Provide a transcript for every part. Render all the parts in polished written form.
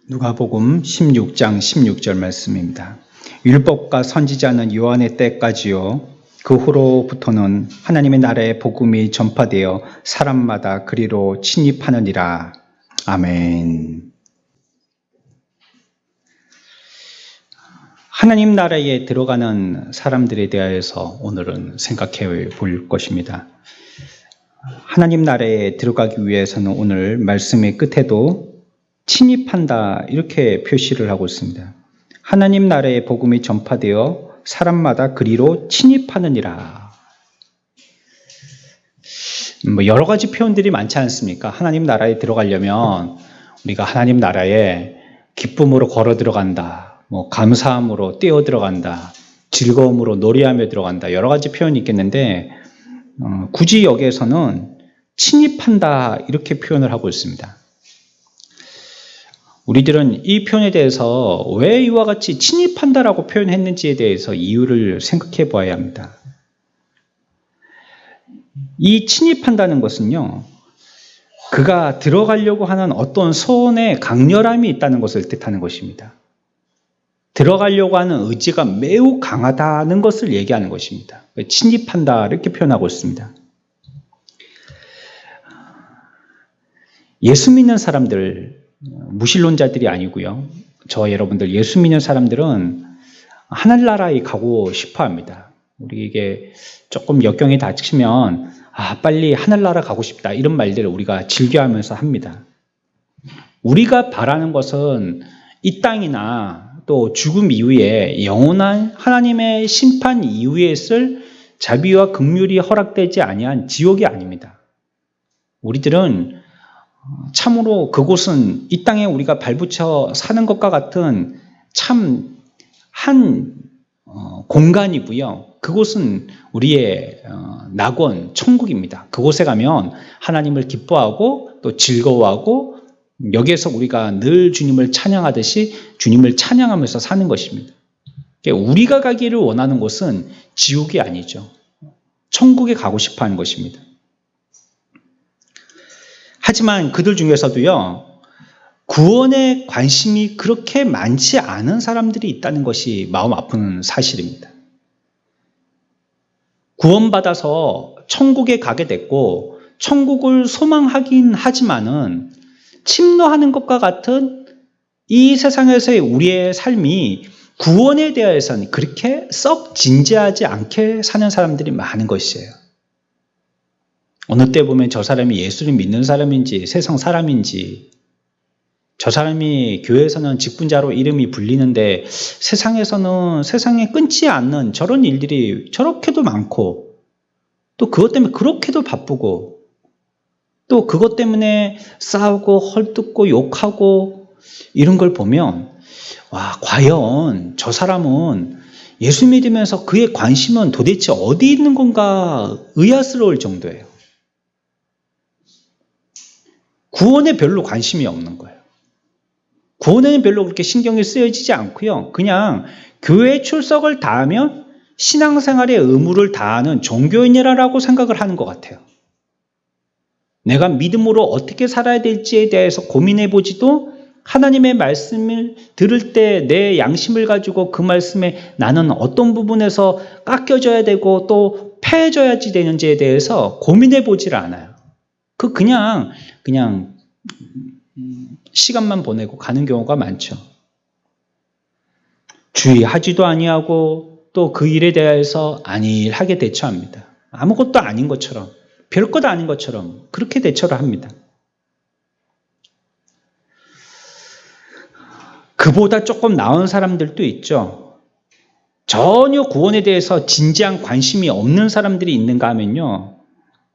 누가복음 16장 16절 말씀입니다. 율법과 선지자는 요한의 때까지요. 그 후로부터는 하나님의 나라의 복음이 전파되어 사람마다 그리로 침입하느니라. 아멘. 하나님 나라에 들어가는 사람들에 대해서 오늘은 생각해 볼 것입니다. 하나님 나라에 들어가기 위해서는 오늘 말씀의 끝에도 침입한다 이렇게 표시를 하고 있습니다. 하나님 나라의 복음이 전파되어 사람마다 그리로 침입하느니라. 여러 가지 표현들이 많지 않습니까? 하나님 나라에 들어가려면 우리가 하나님 나라에 기쁨으로 걸어 들어간다, 감사함으로 뛰어 들어간다, 즐거움으로 노래하며 들어간다, 여러 가지 표현이 있겠는데 굳이 여기에서는 침입한다 이렇게 표현을 하고 있습니다. 우리들은 이 표현에 대해서 왜 이와 같이 침입한다라고 표현했는지에 대해서 이유를 생각해 보아야 합니다. 이 침입한다는 것은요, 그가 들어가려고 하는 어떤 소원에 강렬함이 있다는 것을 뜻하는 것입니다. 들어가려고 하는 의지가 매우 강하다는 것을 얘기하는 것입니다. 침입한다 이렇게 표현하고 있습니다. 예수 믿는 사람들, 무신론자들이 아니고요. 저 여러분들 예수 믿는 사람들은 하늘나라에 가고 싶어 합니다. 우리에게 조금 역경이 닥치면 빨리 하늘나라 가고 싶다 이런 말들을 우리가 즐겨하면서 합니다. 우리가 바라는 것은 이 땅이나 또 죽음 이후에 영원한 하나님의 심판 이후에 있을 자비와 긍휼이 허락되지 아니한 지옥이 아닙니다. 우리들은 참으로 그곳은 이 땅에 우리가 발붙여 사는 것과 같은 참 한 공간이고요. 그곳은 우리의 낙원, 천국입니다. 그곳에 가면 하나님을 기뻐하고 또 즐거워하고 여기에서 우리가 늘 주님을 찬양하듯이 주님을 찬양하면서 사는 것입니다. 우리가 가기를 원하는 곳은 지옥이 아니죠. 천국에 가고 싶어 하는 것입니다. 하지만 그들 중에서도요, 구원에 관심이 그렇게 많지 않은 사람들이 있다는 것이 마음 아픈 사실입니다. 구원받아서 천국에 가게 됐고, 천국을 소망하긴 하지만은, 침노하는 것과 같은 이 세상에서의 우리의 삶이 구원에 대해서는 그렇게 썩 진지하지 않게 사는 사람들이 많은 것이에요. 어느 때 보면 저 사람이 예수를 믿는 사람인지 세상 사람인지, 저 사람이 교회에서는 직분자로 이름이 불리는데 세상에서는 세상에 끊지 않는 저런 일들이 저렇게도 많고, 또 그것 때문에 그렇게도 바쁘고, 또 그것 때문에 싸우고 헐뜯고 욕하고 이런 걸 보면 과연 저 사람은 예수 믿으면서 그의 관심은 도대체 어디 있는 건가 의아스러울 정도예요. 구원에 별로 관심이 없는 거예요. 구원에는 별로 그렇게 신경이 쓰여지지 않고요. 그냥 교회 출석을 다하면 신앙생활의 의무를 다하는 종교인이라고 생각을 하는 것 같아요. 내가 믿음으로 어떻게 살아야 될지에 대해서 고민해 보지도 하나님의 말씀을 들을 때 내 양심을 가지고 그 말씀에 나는 어떤 부분에서 깎여져야 되고 또 패해져야지 되는지에 대해서 고민해 보질 않아요. 그냥 시간만 보내고 가는 경우가 많죠. 주의하지도 아니하고 또 그 일에 대해서 안일하게 대처합니다. 아무것도 아닌 것처럼, 별것 아닌 것처럼 그렇게 대처를 합니다. 그보다 조금 나은 사람들도 있죠. 전혀 구원에 대해서 진지한 관심이 없는 사람들이 있는가 하면요,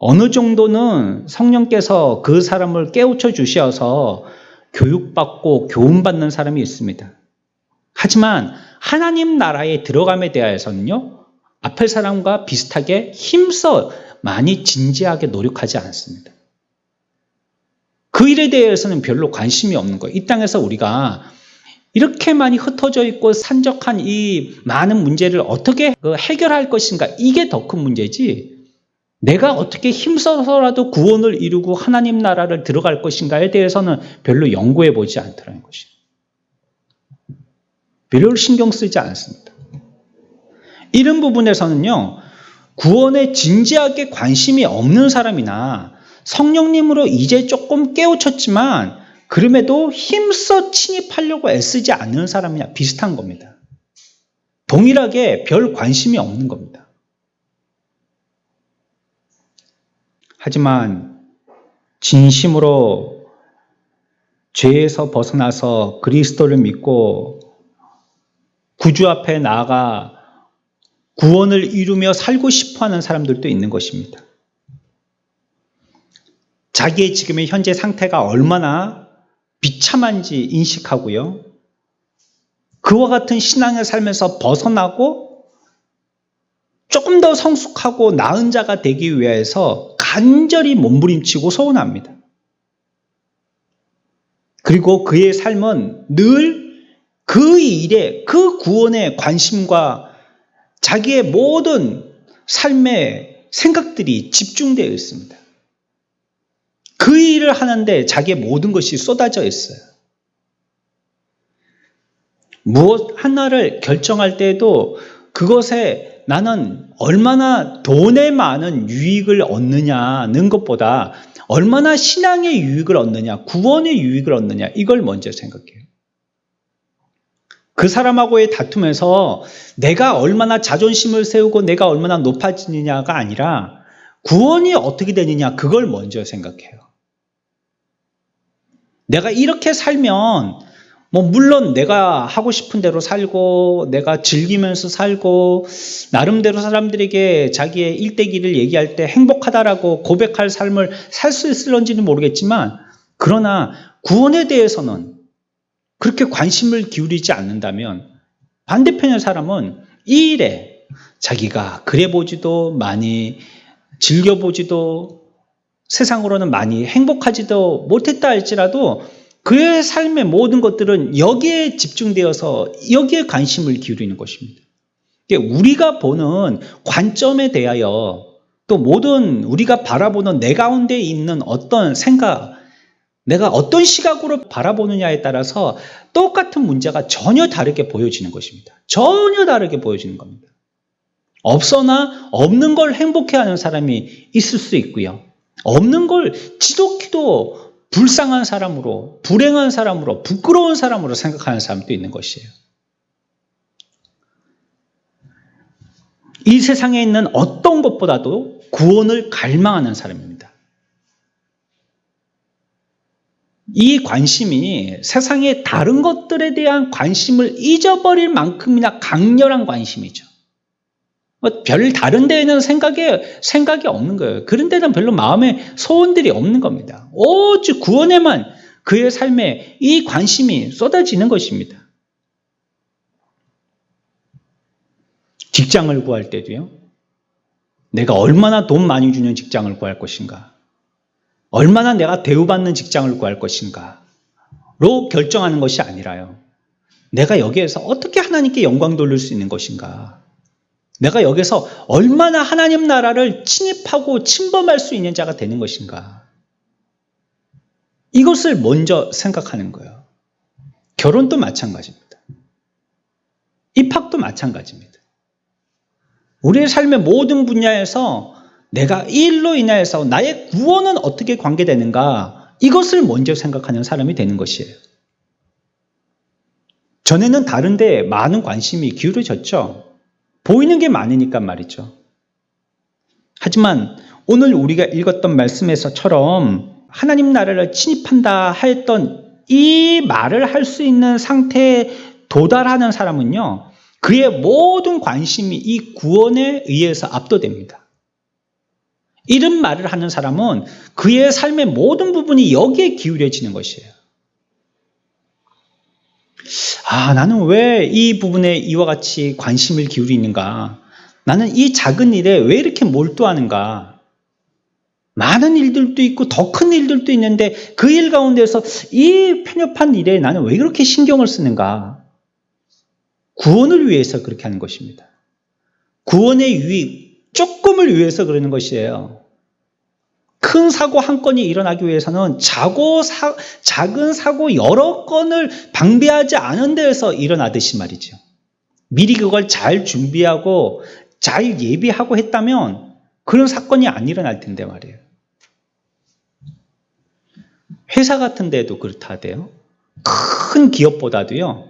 어느 정도는 성령께서 그 사람을 깨우쳐 주셔서 교육받고 교훈받는 사람이 있습니다. 하지만 하나님 나라에 들어감에 대해서는요, 앞에 사람과 비슷하게 힘써 많이 진지하게 노력하지 않습니다. 그 일에 대해서는 별로 관심이 없는 거예요. 이 땅에서 우리가 이렇게 많이 흩어져 있고 산적한 이 많은 문제를 어떻게 해결할 것인가, 이게 더 큰 문제지, 내가 어떻게 힘써서라도 구원을 이루고 하나님 나라를 들어갈 것인가에 대해서는 별로 연구해 보지 않더라는 것입니다. 별로 신경 쓰지 않습니다. 이런 부분에서는요, 구원에 진지하게 관심이 없는 사람이나 성령님으로 이제 조금 깨우쳤지만 그럼에도 힘써 침입하려고 애쓰지 않는 사람이나 비슷한 겁니다. 동일하게 별 관심이 없는 겁니다. 하지만 진심으로 죄에서 벗어나서 그리스도를 믿고 구주 앞에 나아가 구원을 이루며 살고 싶어하는 사람들도 있는 것입니다. 자기의 지금의 현재 상태가 얼마나 비참한지 인식하고요. 그와 같은 신앙을 살면서 벗어나고 조금 더 성숙하고 나은 자가 되기 위해서 간절히 몸부림치고 소원합니다. 그리고 그의 삶은 늘 그 일에, 그 구원에 관심과 자기의 모든 삶의 생각들이 집중되어 있습니다. 그 일을 하는데 자기의 모든 것이 쏟아져 있어요. 무엇 하나를 결정할 때에도 그것에 나는 얼마나 돈에 많은 유익을 얻느냐는 것보다 얼마나 신앙의 유익을 얻느냐, 구원의 유익을 얻느냐, 이걸 먼저 생각해요. 그 사람하고의 다툼에서 내가 얼마나 자존심을 세우고 내가 얼마나 높아지느냐가 아니라 구원이 어떻게 되느냐, 그걸 먼저 생각해요. 내가 이렇게 살면 물론 내가 하고 싶은 대로 살고 내가 즐기면서 살고 나름대로 사람들에게 자기의 일대기를 얘기할 때 행복하다라고 고백할 삶을 살 수 있을런지는 모르겠지만, 그러나 구원에 대해서는 그렇게 관심을 기울이지 않는다면 반대편의 사람은 이 일에 자기가 그래보지도 많이 즐겨보지도 세상으로는 많이 행복하지도 못했다 할지라도 그의 삶의 모든 것들은 여기에 집중되어서 여기에 관심을 기울이는 것입니다. 우리가 보는 관점에 대하여 또 모든 우리가 바라보는 내 가운데 있는 어떤 생각, 내가 어떤 시각으로 바라보느냐에 따라서 똑같은 문제가 전혀 다르게 보여지는 것입니다. 전혀 다르게 보여지는 겁니다. 없어나 없는 걸 행복해하는 사람이 있을 수 있고요. 없는 걸 지독히도 불쌍한 사람으로, 불행한 사람으로, 부끄러운 사람으로 생각하는 사람도 있는 것이에요. 이 세상에 있는 어떤 것보다도 구원을 갈망하는 사람입니다. 이 관심이 세상의 다른 것들에 대한 관심을 잊어버릴 만큼이나 강렬한 관심이죠. 별 다른 데에는 생각이 없는 거예요. 그런 데는 별로 마음에 소원들이 없는 겁니다. 오직 구원에만 그의 삶에 이 관심이 쏟아지는 것입니다. 직장을 구할 때도요. 내가 얼마나 돈 많이 주는 직장을 구할 것인가, 얼마나 내가 대우받는 직장을 구할 것인가로 결정하는 것이 아니라요. 내가 여기에서 어떻게 하나님께 영광 돌릴 수 있는 것인가, 내가 여기서 얼마나 하나님 나라를 침입하고 침범할 수 있는 자가 되는 것인가, 이것을 먼저 생각하는 거예요. 결혼도 마찬가지입니다. 입학도 마찬가지입니다. 우리의 삶의 모든 분야에서 내가 이 일로 인하여서 나의 구원은 어떻게 관계되는가, 이것을 먼저 생각하는 사람이 되는 것이에요. 전에는 다른 데에 많은 관심이 기울어졌죠. 보이는 게 많으니까 말이죠. 하지만 오늘 우리가 읽었던 말씀에서처럼 하나님 나라를 침입한다 했던 이 말을 할 수 있는 상태에 도달하는 사람은요, 그의 모든 관심이 이 구원에 의해서 압도됩니다. 이런 말을 하는 사람은 그의 삶의 모든 부분이 여기에 기울여지는 것이에요. 나는 왜 이 부분에 이와 같이 관심을 기울이는가? 나는 이 작은 일에 왜 이렇게 몰두하는가? 많은 일들도 있고 더 큰 일들도 있는데 그 일 가운데서 이 편협한 일에 나는 왜 그렇게 신경을 쓰는가? 구원을 위해서 그렇게 하는 것입니다. 구원의 유익, 조금을 위해서 그러는 것이에요. 큰 사고 한 건이 일어나기 위해서는 작은 사고 여러 건을 방비하지 않은 데에서 일어나듯이 말이죠. 미리 그걸 잘 준비하고 잘 예비하고 했다면 그런 사건이 안 일어날 텐데 말이에요. 회사 같은 데도 그렇다대요. 큰 기업보다도요.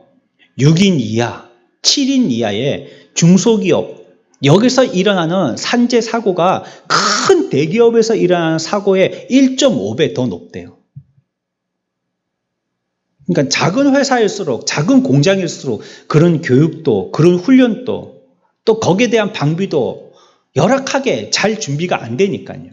6인 이하, 7인 이하의 중소기업, 여기서 일어나는 산재 사고가 큰 대기업에서 일어나는 사고의 1.5배 더 높대요. 그러니까 작은 회사일수록, 작은 공장일수록 그런 교육도, 그런 훈련도, 또 거기에 대한 방비도 열악하게 잘 준비가 안 되니까요.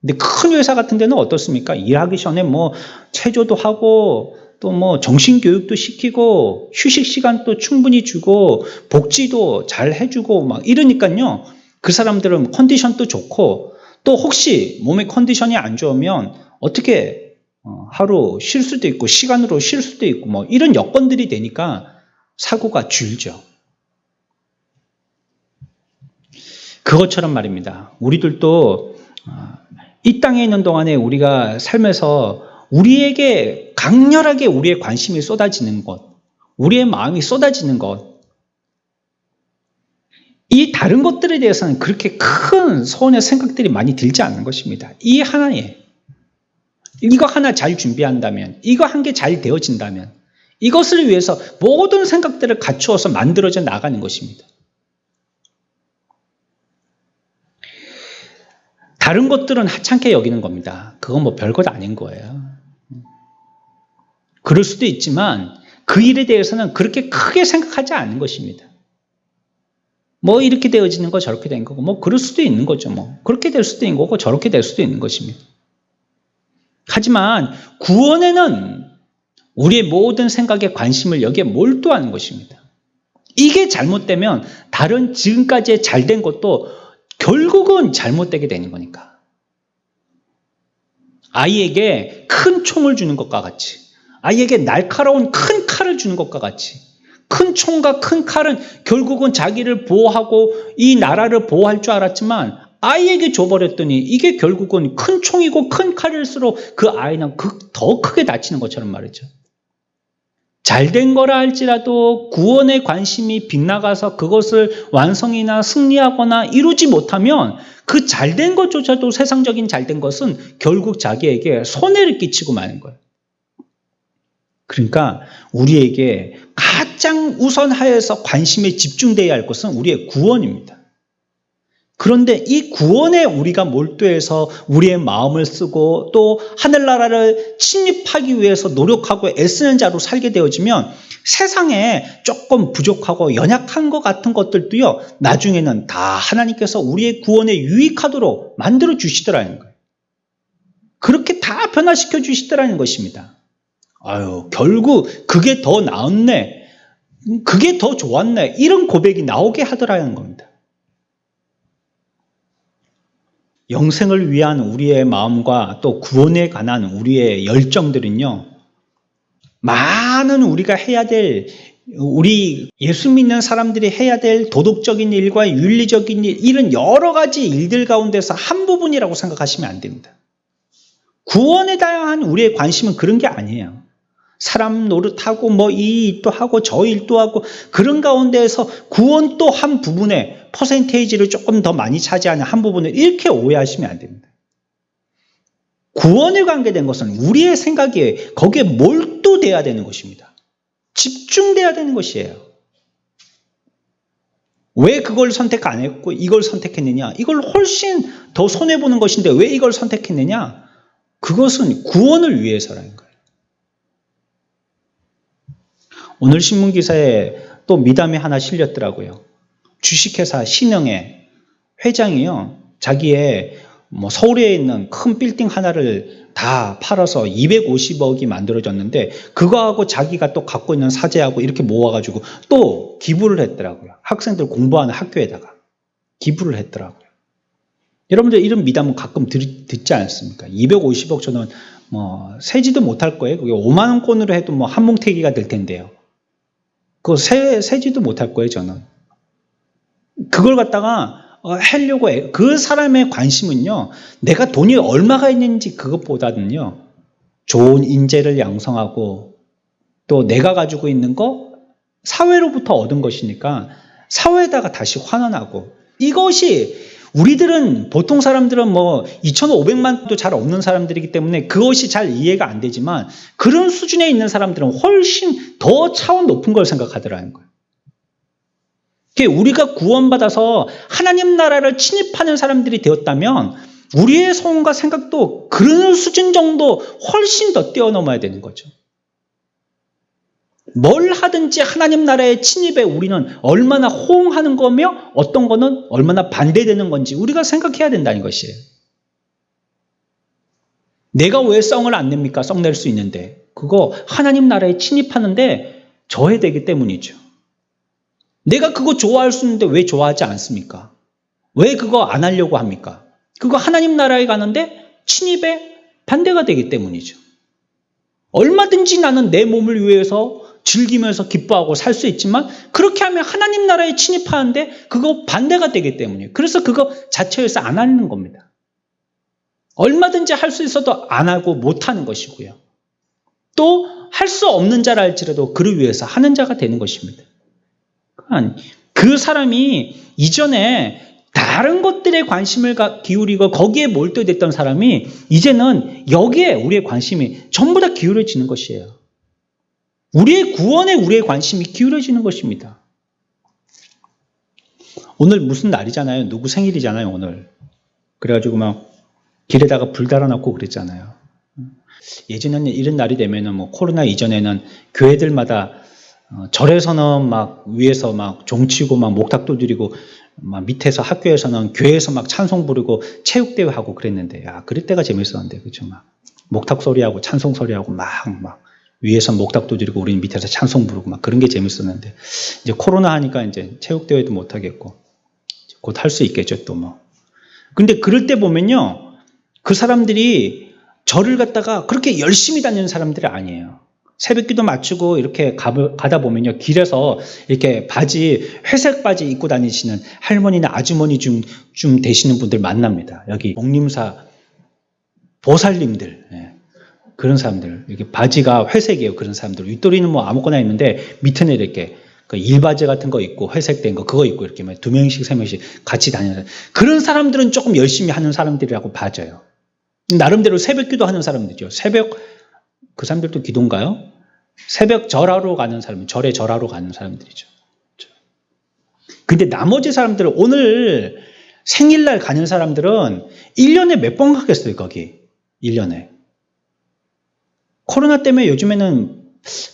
근데 큰 회사 같은 데는 어떻습니까? 일하기 전에 뭐 체조도 하고 또 뭐 정신교육도 시키고 휴식 시간도 충분히 주고 복지도 잘 해주고 막 이러니까요. 그 사람들은 컨디션도 좋고 또 혹시 몸의 컨디션이 안 좋으면 어떻게 하루 쉴 수도 있고 시간으로 쉴 수도 있고 뭐 이런 여건들이 되니까 사고가 줄죠. 그것처럼 말입니다. 우리들도 이 땅에 있는 동안에 우리가 살면서 우리에게 강렬하게 우리의 관심이 쏟아지는 것, 우리의 마음이 쏟아지는 것, 이 다른 것들에 대해서는 그렇게 큰 소원의 생각들이 많이 들지 않는 것입니다. 이 하나에 이거 하나 잘 준비한다면, 이거 한 개 잘 되어진다면 이것을 위해서 모든 생각들을 갖추어서 만들어져 나가는 것입니다. 다른 것들은 하찮게 여기는 겁니다. 그건 뭐 별것 아닌 거예요. 그럴 수도 있지만 그 일에 대해서는 그렇게 크게 생각하지 않는 것입니다. 뭐 이렇게 되어지는 거 저렇게 된 거고 뭐 그럴 수도 있는 거죠. 뭐 그렇게 될 수도 있는 거고 저렇게 될 수도 있는 것입니다. 하지만 구원에는 우리의 모든 생각에 관심을 여기에 몰두하는 것입니다. 이게 잘못되면 다른 지금까지 잘된 것도 결국은 잘못되게 되는 거니까. 아이에게 큰 총을 주는 것과 같이, 아이에게 날카로운 큰 칼을 주는 것과 같이, 큰 총과 큰 칼은 결국은 자기를 보호하고 이 나라를 보호할 줄 알았지만 아이에게 줘버렸더니 이게 결국은 큰 총이고 큰 칼일수록 그 아이는 더 크게 다치는 것처럼 말이죠. 잘된 거라 할지라도 구원의 관심이 빗나가서 그것을 완성이나 승리하거나 이루지 못하면 그 잘된 것조차도 세상적인 잘된 것은 결국 자기에게 손해를 끼치고 마는 거예요. 그러니까 우리에게 가장 우선하여서 관심에 집중되어야 할 것은 우리의 구원입니다. 그런데 이 구원에 우리가 몰두해서 우리의 마음을 쓰고 또 하늘나라를 침입하기 위해서 노력하고 애쓰는 자로 살게 되어지면 세상에 조금 부족하고 연약한 것 같은 것들도요, 나중에는 다 하나님께서 우리의 구원에 유익하도록 만들어 주시더라는 거예요. 그렇게 다 변화시켜 주시더라는 것입니다. 결국 그게 더 나았네, 그게 더 좋았네, 이런 고백이 나오게 하더라는 겁니다. 영생을 위한 우리의 마음과 또 구원에 관한 우리의 열정들은요, 많은 우리가 해야 될, 우리 예수 믿는 사람들이 해야 될 도덕적인 일과 윤리적인 일, 이런 여러 가지 일들 가운데서 한 부분이라고 생각하시면 안 됩니다. 구원에 대한 우리의 관심은 그런 게 아니에요. 사람 노릇하고 뭐 이 일도 하고 저 일도 하고 그런 가운데에서 구원 또 한 부분에 퍼센테이지를 조금 더 많이 차지하는 한 부분을 이렇게 오해하시면 안 됩니다. 구원에 관계된 것은 우리의 생각이 거기에 몰두돼야 되는 것입니다. 집중돼야 되는 것이에요. 왜 그걸 선택 안 했고 이걸 선택했느냐? 이걸 훨씬 더 손해보는 것인데 왜 이걸 선택했느냐? 그것은 구원을 위해서라는 거예요. 오늘 신문기사에 또 미담이 하나 실렸더라고요. 주식회사 신흥의 회장이요, 자기의 서울에 있는 큰 빌딩 하나를 다 팔아서 250억이 만들어졌는데 그거하고 자기가 또 갖고 있는 사재하고 이렇게 모아가지고 또 기부를 했더라고요. 학생들 공부하는 학교에다가 기부를 했더라고요. 여러분들 이런 미담은 가끔 듣지 않습니까? 250억 저는 세지도 못할 거예요. 그게 5만 원권으로 해도 한 뭉태기가 될 텐데요. 그거 세지도 못할 거예요, 저는. 그걸 갖다가 하려고 해. 그 사람의 관심은요, 내가 돈이 얼마가 있는지 그것보다는요, 좋은 인재를 양성하고 또 내가 가지고 있는 거 사회로부터 얻은 것이니까 사회에다가 다시 환원하고, 이것이 우리들은 보통 사람들은 뭐 2,500만도 잘 없는 사람들이기 때문에 그것이 잘 이해가 안 되지만, 그런 수준에 있는 사람들은 훨씬 더 차원 높은 걸 생각하더라는 거예요. 우리가 구원받아서 하나님 나라를 침입하는 사람들이 되었다면 우리의 소원과 생각도 그런 수준 정도 훨씬 더 뛰어넘어야 되는 거죠. 뭘 하든지 하나님 나라의 침입에 우리는 얼마나 호응하는 거며 어떤 거는 얼마나 반대되는 건지 우리가 생각해야 된다는 것이에요. 내가 왜 썽을 안 냅니까? 썽 낼 수 있는데. 그거 하나님 나라에 침입하는데 저해되기 때문이죠. 내가 그거 좋아할 수 있는데 왜 좋아하지 않습니까? 왜 그거 안 하려고 합니까? 그거 하나님 나라에 가는데 침입에 반대가 되기 때문이죠. 얼마든지 나는 내 몸을 위해서 즐기면서 기뻐하고 살 수 있지만, 그렇게 하면 하나님 나라에 침입하는데 그거 반대가 되기 때문이에요. 그래서 그거 자체에서 안 하는 겁니다. 얼마든지 할 수 있어도 안 하고 못 하는 것이고요. 또 할 수 없는 자라 할지라도 그를 위해서 하는 자가 되는 것입니다. 그 사람이 이전에 다른 것들에 관심을 기울이고 거기에 몰두됐던 사람이 이제는 여기에 우리의 관심이 전부 다 기울어지는 것이에요. 우리의 구원에 우리의 관심이 기울어지는 것입니다. 오늘 무슨 날이잖아요. 누구 생일이잖아요, 오늘. 그래가지고 막 길에다가 불 달아놓고 그랬잖아요. 예전에는 이런 날이 되면은 뭐 코로나 이전에는 교회들마다 절에서는 막 위에서 막 종치고 막 목탁도 드리고, 막 밑에서 학교에서는 교회에서 막 찬송 부르고 체육대회 하고 그랬는데, 그럴 때가 재밌었는데, 그죠? 막 목탁 소리하고 찬송 소리하고 막 위에서 목탁도 드리고 우리는 밑에서 찬송 부르고 막 그런 게 재밌었는데, 이제 코로나 하니까 이제 체육대회도 못 하겠고 곧 할 수 있겠죠, 또 뭐. 근데 그럴 때 보면요, 그 사람들이 절을 갖다가 그렇게 열심히 다니는 사람들이 아니에요. 새벽기도 마치고 이렇게 가다 보면요, 길에서 이렇게 회색 바지 입고 다니시는 할머니나 아주머니 좀 되시는 분들 만납니다. 여기 목림사 보살님들, 그런 사람들, 이렇게 바지가 회색이에요. 그런 사람들. 윗도리는 뭐 아무거나 있는데 밑에는 이렇게 그 일바지 같은 거 입고 회색된 거 그거 입고 이렇게 2명씩 3명씩 같이 다니는, 그런 사람들은 조금 열심히 하는 사람들이라고 봐져요. 나름대로 새벽기도 하는 사람들이죠. 그 사람들도 기도인가요? 새벽 절하러 가는 사람, 절에 절하러 가는 사람들이죠. 근데 나머지 사람들은, 오늘 생일날 가는 사람들은 1년에 몇 번 가겠어요, 거기. 1년에. 코로나 때문에 요즘에는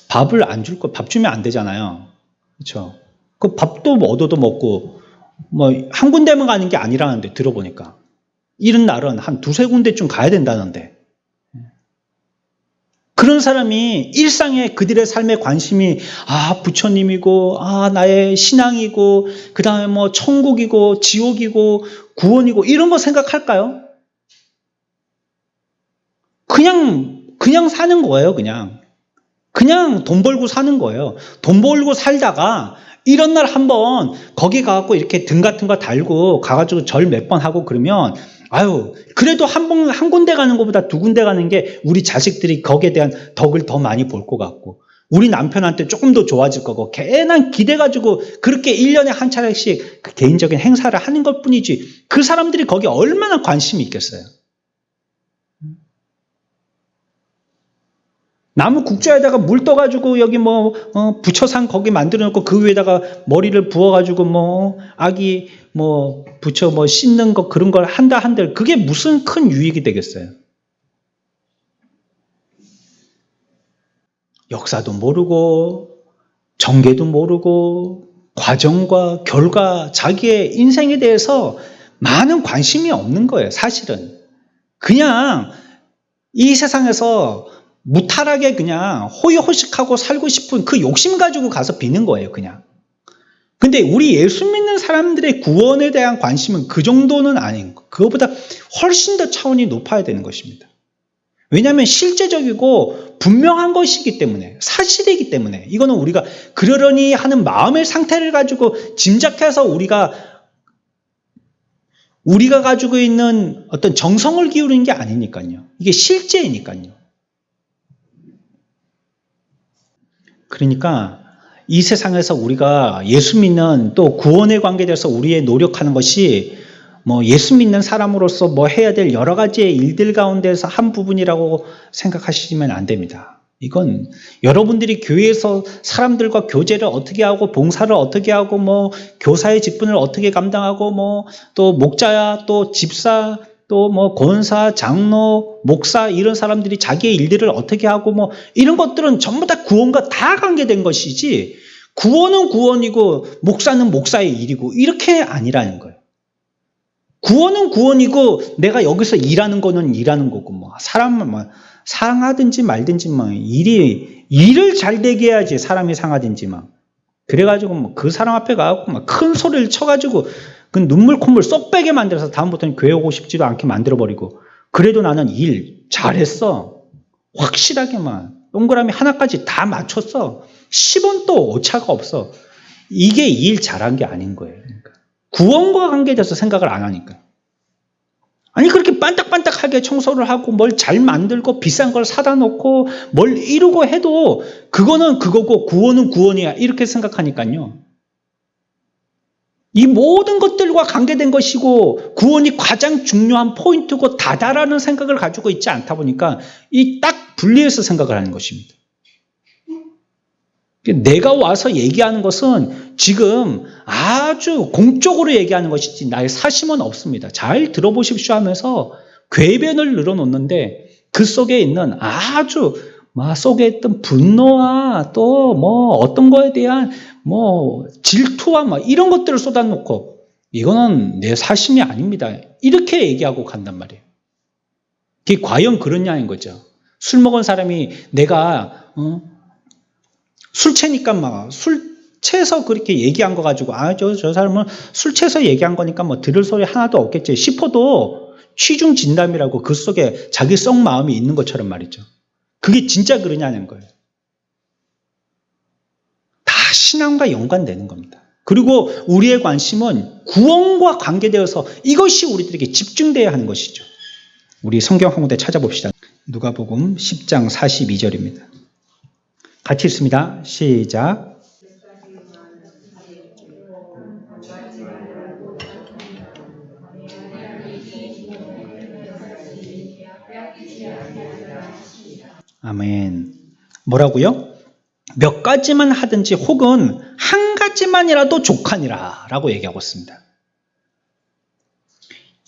밥을 밥 주면 안 되잖아요. 그렇죠? 그 밥도 뭐 얻어도 먹고, 뭐, 한 군데만 가는 게 아니라는데, 들어보니까. 이런 날은 한 2-3군데쯤 가야 된다는데, 그런 사람이 일상에 그들의 삶의 관심이 부처님이고 나의 신앙이고 그 다음에 뭐 천국이고 지옥이고 구원이고 이런 거 생각할까요? 그냥 사는 거예요. 그냥 돈 벌고 사는 거예요. 돈 벌고 살다가 이런 날 한번 거기 가갖고 이렇게 등 같은 거 달고 가가지고 절 몇 번 하고 그러면, 그래도 한 군데 가는 것보다 2군데 가는 게 우리 자식들이 거기에 대한 덕을 더 많이 볼 것 같고, 우리 남편한테 조금 더 좋아질 거고, 괜한 기대가지고 그렇게 1년에 한 차례씩 그 개인적인 행사를 하는 것 뿐이지, 그 사람들이 거기에 얼마나 관심이 있겠어요? 나무 국자에다가 물 떠가지고 여기 부처상 거기 만들어 놓고 그 위에다가 머리를 부어가지고 아기 부처 씻는 거 그런 걸 한다 한들 그게 무슨 큰 유익이 되겠어요? 역사도 모르고 전개도 모르고 과정과 결과, 자기의 인생에 대해서 많은 관심이 없는 거예요. 사실은 그냥 이 세상에서 무탈하게 그냥 호의호식하고 살고 싶은 그 욕심 가지고 가서 비는 거예요, 그냥. 근데 우리 예수 믿는 사람들의 구원에 대한 관심은 그 정도는 아닌 거. 그거보다 훨씬 더 차원이 높아야 되는 것입니다. 왜냐하면 실제적이고 분명한 것이기 때문에, 사실이기 때문에, 이거는 우리가 그러려니 하는 마음의 상태를 가지고 짐작해서 우리가 우리가 가지고 있는 어떤 정성을 기울이는 게 아니니까요. 이게 실제이니까요. 그러니까 이 세상에서 우리가 예수 믿는 또 구원에 관계돼서 우리의 노력하는 것이 뭐 예수 믿는 사람으로서 뭐 해야 될 여러 가지의 일들 가운데서 한 부분이라고 생각하시면 안 됩니다. 이건 여러분들이 교회에서 사람들과 교제를 어떻게 하고 봉사를 어떻게 하고 뭐 교사의 직분을 어떻게 감당하고 뭐 또 목자야 또 집사 또 뭐 권사 장로 목사 이런 사람들이 자기의 일들을 어떻게 하고 뭐 이런 것들은 전부 다 구원과 다 관계된 것이지 구원은 구원이고 목사는 목사의 일이고 이렇게 아니라는 거예요. 구원은 구원이고 내가 여기서 일하는 거는 일하는 거고 뭐 사람을 뭐 상하든지 말든지 뭐 일을 잘 되게 해야지 사람이 상하든지 막 그래가지고 뭐 그 사람 앞에 가고 막 큰 소리를 쳐가지고 그 눈물 콧물 쏙 빼게 만들어서 다음부터는 교회 오고 싶지도 않게 만들어버리고 그래도 나는 일 잘했어 확실하게만 동그라미 하나까지 다 맞췄어 10원도 오차가 없어 이게 일 잘한 게 아닌 거예요. 그러니까. 구원과 관계돼서 생각을 안 하니까. 아니 그렇게 반딱반딱하게 청소를 하고 뭘 잘 만들고 비싼 걸 사다 놓고 뭘 이루고 해도 그거는 그거고 구원은 구원이야 이렇게 생각하니까요. 이 모든 것들과 관계된 것이고 구원이 가장 중요한 포인트고 다다라는 생각을 가지고 있지 않다 보니까 이 딱 분리해서 생각을 하는 것입니다. 내가 와서 얘기하는 것은 지금 아주 공적으로 얘기하는 것이지 나의 사심은 없습니다. 잘 들어보십시오 하면서 궤변을 늘어놓는데 그 속에 있는 아주 속에 있던 분노와 또 뭐 어떤 거에 대한 뭐 질투와 막 이런 것들을 쏟아놓고 이거는 내 사심이 아닙니다. 이렇게 얘기하고 간단 말이에요. 그게 과연 그러냐는 거죠. 술 먹은 사람이 내가 술 채니까 막 술 채서 그렇게 얘기한 거 가지고 저 사람은 술 채서 얘기한 거니까 뭐 들을 소리 하나도 없겠지 싶어도 취중 진담이라고 그 속에 자기 속 마음이 있는 것처럼 말이죠. 그게 진짜 그러냐는 거예요. 다 신앙과 연관되는 겁니다. 그리고 우리의 관심은 구원과 관계되어서 이것이 우리들에게 집중되어야 하는 것이죠. 우리 성경 한 군데 찾아봅시다. 누가복음 10장 42절입니다. 같이 읽습니다. 시작. 아멘. 뭐라고요? 몇 가지만 하든지 혹은 한 가지만이라도 족하니라 라고 얘기하고 있습니다.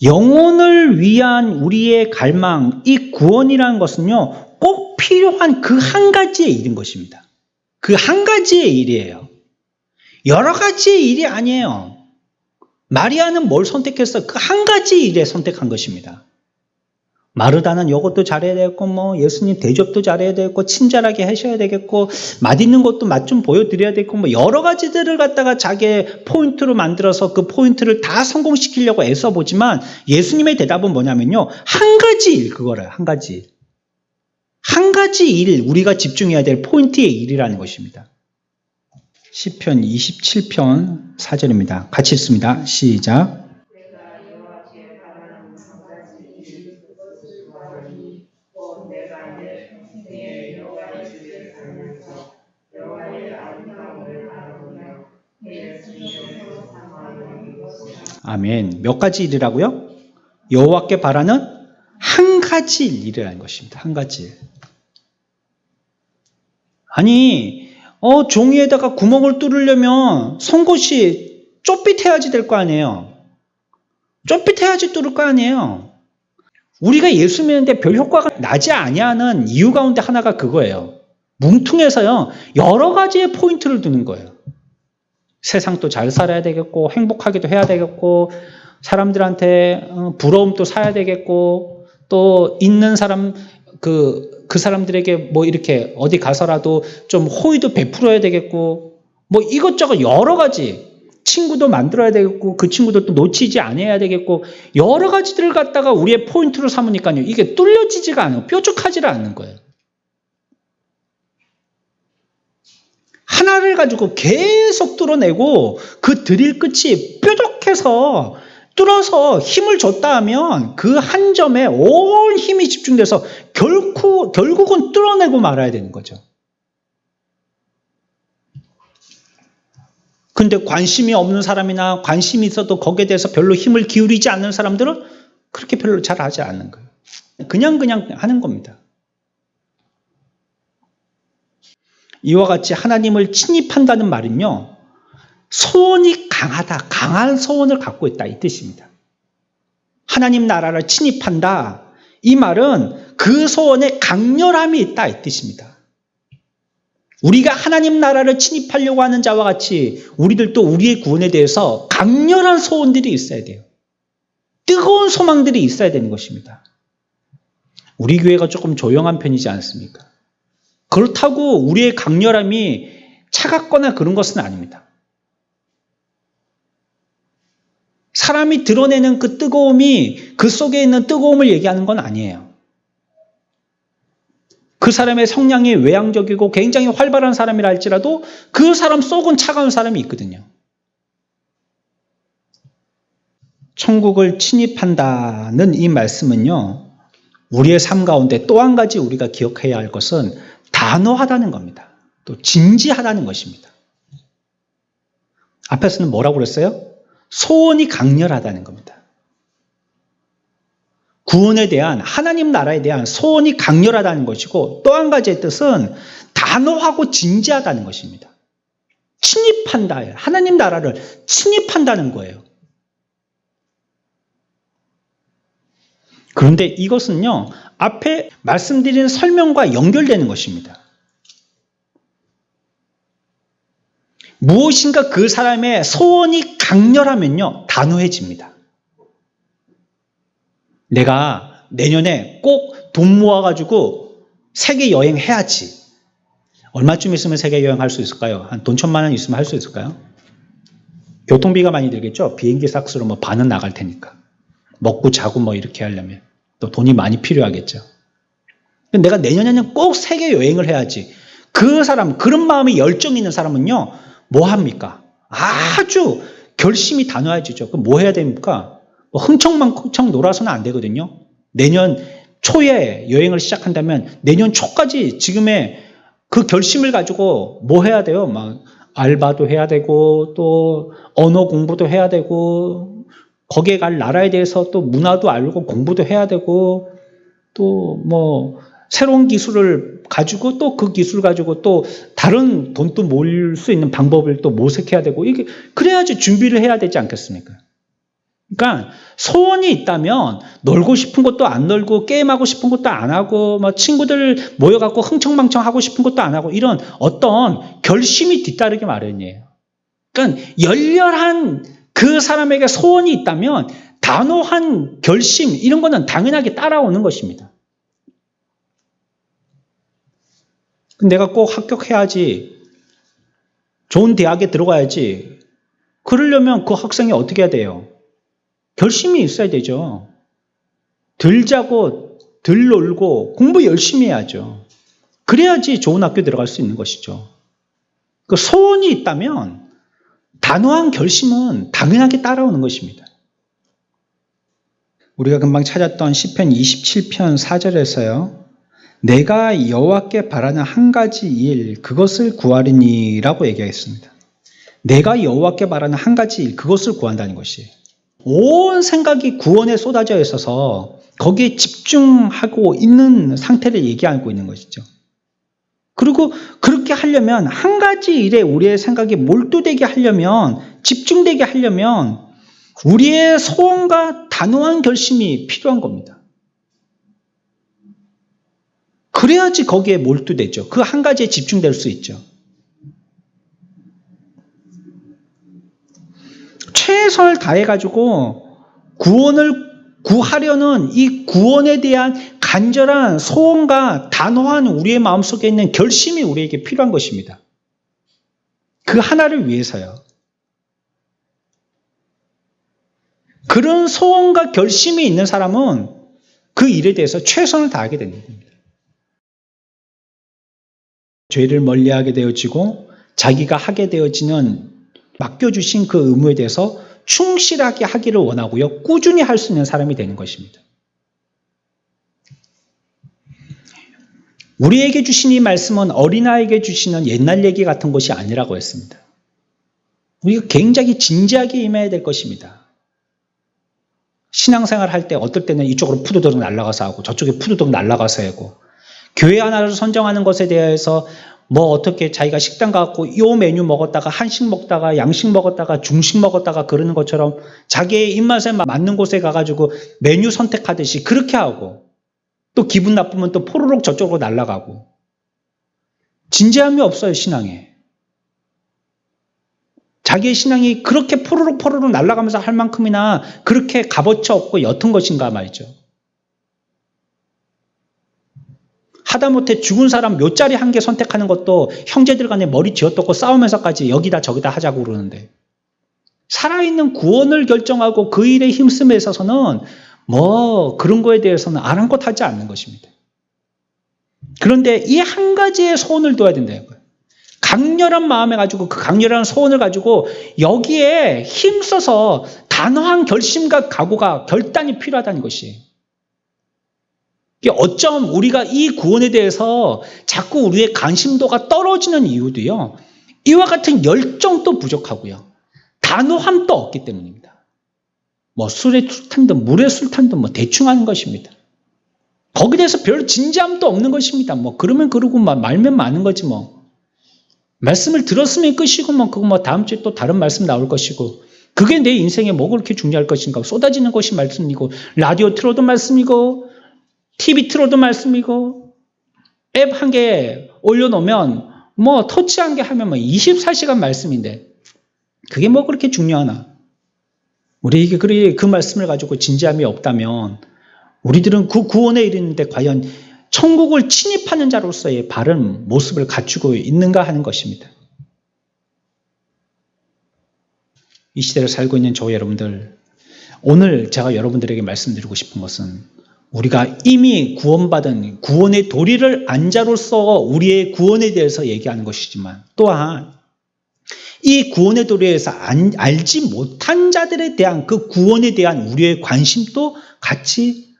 영혼을 위한 우리의 갈망, 이 구원이라는 것은요, 꼭 필요한 그 한 가지의 일인 것입니다. 그 한 가지의 일이에요. 여러 가지의 일이 아니에요. 마리아는 뭘 선택했어? 그 한 가지 일에 선택한 것입니다. 마르다는 이것도 잘해야 되겠고 뭐 예수님 대접도 잘해야 되겠고 친절하게 하셔야 되겠고 맛있는 것도 맛 좀 보여드려야 되겠고 뭐 여러 가지들을 갖다가 자기의 포인트로 만들어서 그 포인트를 다 성공시키려고 애써보지만 예수님의 대답은 뭐냐면요. 한 가지 일 그거래요. 한 가지 일. 한 가지 일 우리가 집중해야 될 포인트의 일이라는 것입니다. 시편 27편 4절입니다. 같이 읽습니다. 시작. 아멘. 몇 가지 일이라고요? 여호와께 바라는 한 가지 일이라는 것입니다. 한 가지 일. 아니 종이에다가 구멍을 뚫으려면 송곳이 좁빗해야지 될 거 아니에요. 좁빗해야지 뚫을 거 아니에요. 우리가 예수 믿는데 별 효과가 나지 아니하는 이유 가운데 하나가 그거예요. 뭉퉁해서요. 여러 가지의 포인트를 두는 거예요. 세상도 잘 살아야 되겠고 행복하게도 해야 되겠고 사람들한테 부러움도 사야 되겠고 또 있는 사람 그 사람들에게 뭐 이렇게 어디 가서라도 좀 호의도 베풀어야 되겠고 뭐 이것저것 여러 가지 친구도 만들어야 되겠고 그 친구도 또 놓치지 않아야 되겠고 여러 가지들을 갖다가 우리의 포인트로 삼으니까요. 이게 뚫려지지가 않아요. 뾰족하지를 않는 거예요. 하나를 가지고 계속 뚫어내고 그 드릴 끝이 뾰족해서 뚫어서 힘을 줬다 하면 그 한 점에 온 힘이 집중돼서 결국은 뚫어내고 말아야 되는 거죠. 근데 관심이 없는 사람이나 관심이 있어도 거기에 대해서 별로 힘을 기울이지 않는 사람들은 그렇게 별로 잘 하지 않는 거예요. 그냥 하는 겁니다. 이와 같이 하나님을 침입한다는 말은요, 소원이 강하다, 강한 소원을 갖고 있다 이 뜻입니다. 하나님 나라를 침입한다, 이 말은 그 소원에 강렬함이 있다 이 뜻입니다. 우리가 하나님 나라를 침입하려고 하는 자와 같이 우리들도 우리의 구원에 대해서 강렬한 소원들이 있어야 돼요. 뜨거운 소망들이 있어야 되는 것입니다. 우리 교회가 조금 조용한 편이지 않습니까? 그렇다고 우리의 강렬함이 차갑거나 그런 것은 아닙니다. 사람이 드러내는 그 뜨거움이 그 속에 있는 뜨거움을 얘기하는 건 아니에요. 그 사람의 성향이 외향적이고 굉장히 활발한 사람이라 할지라도 그 사람 속은 차가운 사람이 있거든요. 천국을 침입한다는 이 말씀은요, 우리의 삶 가운데 또 한 가지 우리가 기억해야 할 것은 단호하다는 겁니다. 또 진지하다는 것입니다. 앞에서는 뭐라고 그랬어요? 소원이 강렬하다는 겁니다. 구원에 대한, 하나님 나라에 대한 소원이 강렬하다는 것이고, 또 한 가지의 뜻은 단호하고 진지하다는 것입니다. 침입한다, 하나님 나라를 침입한다는 거예요. 그런데 이것은요, 앞에 말씀드린 설명과 연결되는 것입니다. 무엇인가 그 사람의 소원이 강렬하면요, 단호해집니다. 내가 내년에 꼭 돈 모아가지고 세계 여행해야지. 얼마쯤 있으면 세계 여행할 수 있을까요? 한 돈 1,000만 원 있으면 할 수 있을까요? 교통비가 많이 들겠죠? 비행기 싹스로 뭐 반은 나갈 테니까. 먹고 자고 뭐 이렇게 하려면 또 돈이 많이 필요하겠죠. 내가 내년에는 꼭 세계 여행을 해야지. 그 사람, 그런 마음이 열정 있는 사람은요, 뭐 합니까? 아주 결심이 단호해지죠. 그럼 뭐 해야 됩니까? 뭐 흥청망청 놀아서는 안 되거든요. 내년 초에 여행을 시작한다면 내년 초까지 지금의 그 결심을 가지고 뭐 해야 돼요? 막 알바도 해야 되고 또 언어 공부도 해야 되고 거기에 갈 나라에 대해서 또 문화도 알고 공부도 해야 되고 또 뭐 새로운 기술을 가지고 또 그 기술 가지고 또 다른 돈도 모을 수 있는 방법을 또 모색해야 되고 이게 그래야지 준비를 해야 되지 않겠습니까? 그러니까 소원이 있다면 놀고 싶은 것도 안 놀고 게임하고 싶은 것도 안 하고 뭐 친구들 모여갖고 흥청망청 하고 싶은 것도 안 하고 이런 어떤 결심이 뒤따르기 마련이에요. 그러니까 열렬한 그 사람에게 소원이 있다면 단호한 결심 이런 거는 당연하게 따라오는 것입니다. 내가 꼭 합격해야지, 좋은 대학에 들어가야지, 그러려면 그 학생이 어떻게 해야 돼요? 결심이 있어야 되죠. 덜 자고 덜 놀고 공부 열심히 해야죠. 그래야지 좋은 학교 들어갈 수 있는 것이죠. 그 소원이 있다면 단호한 결심은 당연하게 따라오는 것입니다. 우리가 금방 찾았던 시편 27편 4절에서요. 내가 여호와께 바라는 한 가지 일 그것을 구하리니라고 얘기했습니다. 내가 여호와께 바라는 한 가지 일 그것을 구한다는 것이에요. 온 생각이 구원에 쏟아져 있어서 거기에 집중하고 있는 상태를 얘기하고 있는 것이죠. 그리고 그렇게 하려면 한 가지 일에 우리의 생각이 몰두되게 하려면 집중되게 하려면 우리의 소원과 단호한 결심이 필요한 겁니다. 그래야지 거기에 몰두되죠. 그 한 가지에 집중될 수 있죠. 최선을 다해가지고 구원을 구하려는 이 구원에 대한 간절한 소원과 단호한 우리의 마음속에 있는 결심이 우리에게 필요한 것입니다. 그 하나를 위해서요. 그런 소원과 결심이 있는 사람은 그 일에 대해서 최선을 다하게 됩니다. 죄를 멀리하게 되어지고 자기가 하게 되어지는 맡겨주신 그 의무에 대해서 충실하게 하기를 원하고요. 꾸준히 할 수 있는 사람이 되는 것입니다. 우리에게 주신 이 말씀은 어린아이에게 주시는 옛날 얘기 같은 것이 아니라고 했습니다. 우리가 굉장히 진지하게 임해야 될 것입니다. 신앙생활 할 때 어떨 때는 이쪽으로 푸드덕 날아가서 하고 저쪽에 푸드덕 날아가서 하고 교회 하나를 선정하는 것에 대해서 뭐 어떻게 자기가 식당 가고 요 메뉴 먹었다가 한식 먹다가 양식 먹었다가 중식 먹었다가 그러는 것처럼 자기의 입맛에 맞는 곳에 가가지고 메뉴 선택하듯이 그렇게 하고 또 기분 나쁘면 또 포로록 저쪽으로 날아가고 진지함이 없어요. 신앙에. 자기의 신앙이 그렇게 포로록 날아가면서 할 만큼이나 그렇게 값어치 없고 옅은 것인가 말이죠. 하다못해 죽은 사람 묘자리 한 개 선택하는 것도 형제들 간에 머리 쥐어뜯고 싸우면서까지 여기다 저기다 하자고 그러는데 살아있는 구원을 결정하고 그 일에 힘쓰에 있어서는 뭐 그런 거에 대해서는 아랑곳하지 않는 것입니다. 그런데 이 한 가지의 소원을 둬야 된다는 거예요. 강렬한 마음에 가지고 그 강렬한 소원을 가지고 여기에 힘써서 단호한 결심과 각오가 결단이 필요하다는 것이에요. 어쩜 우리가 이 구원에 대해서 자꾸 우리의 관심도가 떨어지는 이유도요. 이와 같은 열정도 부족하고요. 단호함도 없기 때문입니다. 뭐 술에 술탄든 물에 술탄든 뭐 대충 하는 것입니다. 거기에 대해서 별 진지함도 없는 것입니다. 뭐 그러면 그러고 말면 많은 거지 뭐. 말씀을 들었으면 끝이고 뭐 그거 뭐 다음 주에 또 다른 말씀 나올 것이고 그게 내 인생에 뭐가 그렇게 중요할 것인가. 쏟아지는 것이 말씀이고 라디오 틀어도 말씀이고 TV 틀어도 말씀이고 앱 한 개 올려놓으면 뭐 터치 한 개 하면 뭐 24시간 말씀인데 그게 뭐 그렇게 중요하나. 우리에게 그 말씀을 가지고 진지함이 없다면 우리들은 그 구원에 이르는데 과연 천국을 침입하는 자로서의 바른 모습을 갖추고 있는가 하는 것입니다. 이 시대를 살고 있는 저와 여러분들, 오늘 제가 여러분들에게 말씀드리고 싶은 것은 우리가 이미 구원받은 구원의 도리를 안 자로서 우리의 구원에 대해서 얘기하는 것이지만 또한 이 구원의 도리에서 알지 못한 자들에 대한 그 구원에 대한 우리의 관심도 같이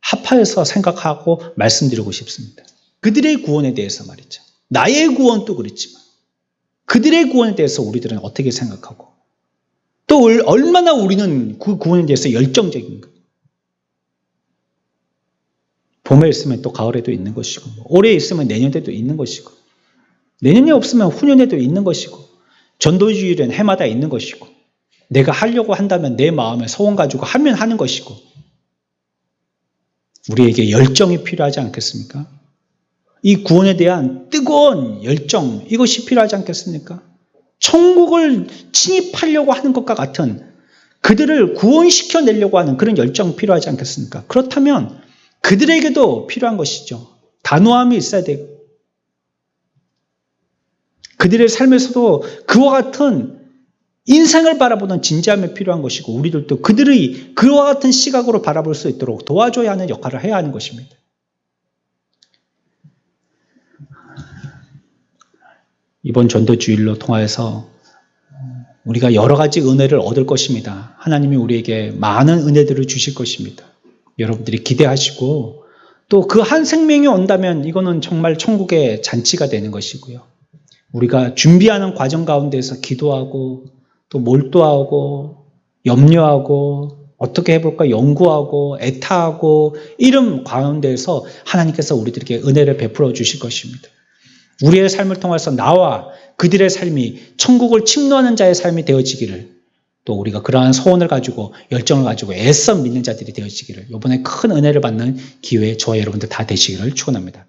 합하여서 생각하고 말씀드리고 싶습니다. 그들의 구원에 대해서 말이죠. 나의 구원도 그렇지만 그들의 구원에 대해서 우리들은 어떻게 생각하고 또 얼마나 우리는 그 구원에 대해서 열정적인가. 봄에 있으면 또 가을에도 있는 것이고 올해 있으면 내년에도 있는 것이고 내년에 없으면 후년에도 있는 것이고 전도주일은 해마다 있는 것이고 내가 하려고 한다면 내 마음에 소원 가지고 하면 하는 것이고 우리에게 열정이 필요하지 않겠습니까? 이 구원에 대한 뜨거운 열정 이것이 필요하지 않겠습니까? 천국을 침입하려고 하는 것과 같은 그들을 구원시켜내려고 하는 그런 열정이 필요하지 않겠습니까? 그렇다면 그들에게도 필요한 것이죠. 단호함이 있어야 되고 그들의 삶에서도 그와 같은 인생을 바라보는 진지함이 필요한 것이고 우리들도 그들의 그와 같은 시각으로 바라볼 수 있도록 도와줘야 하는 역할을 해야 하는 것입니다. 이번 전도주일로 통하여서 우리가 여러 가지 은혜를 얻을 것입니다. 하나님이 우리에게 많은 은혜들을 주실 것입니다. 여러분들이 기대하시고 또 그 한 생명이 온다면 이거는 정말 천국의 잔치가 되는 것이고요. 우리가 준비하는 과정 가운데서 기도하고 또 몰두하고 염려하고 어떻게 해볼까 연구하고 애타하고 이런 가운데서 하나님께서 우리들에게 은혜를 베풀어 주실 것입니다. 우리의 삶을 통해서 나와 그들의 삶이 천국을 침노하는 자의 삶이 되어지기를 또 우리가 그러한 소원을 가지고 열정을 가지고 애써 믿는 자들이 되어지기를 이번에 큰 은혜를 받는 기회에 저와 여러분들 다 되시기를 축원합니다.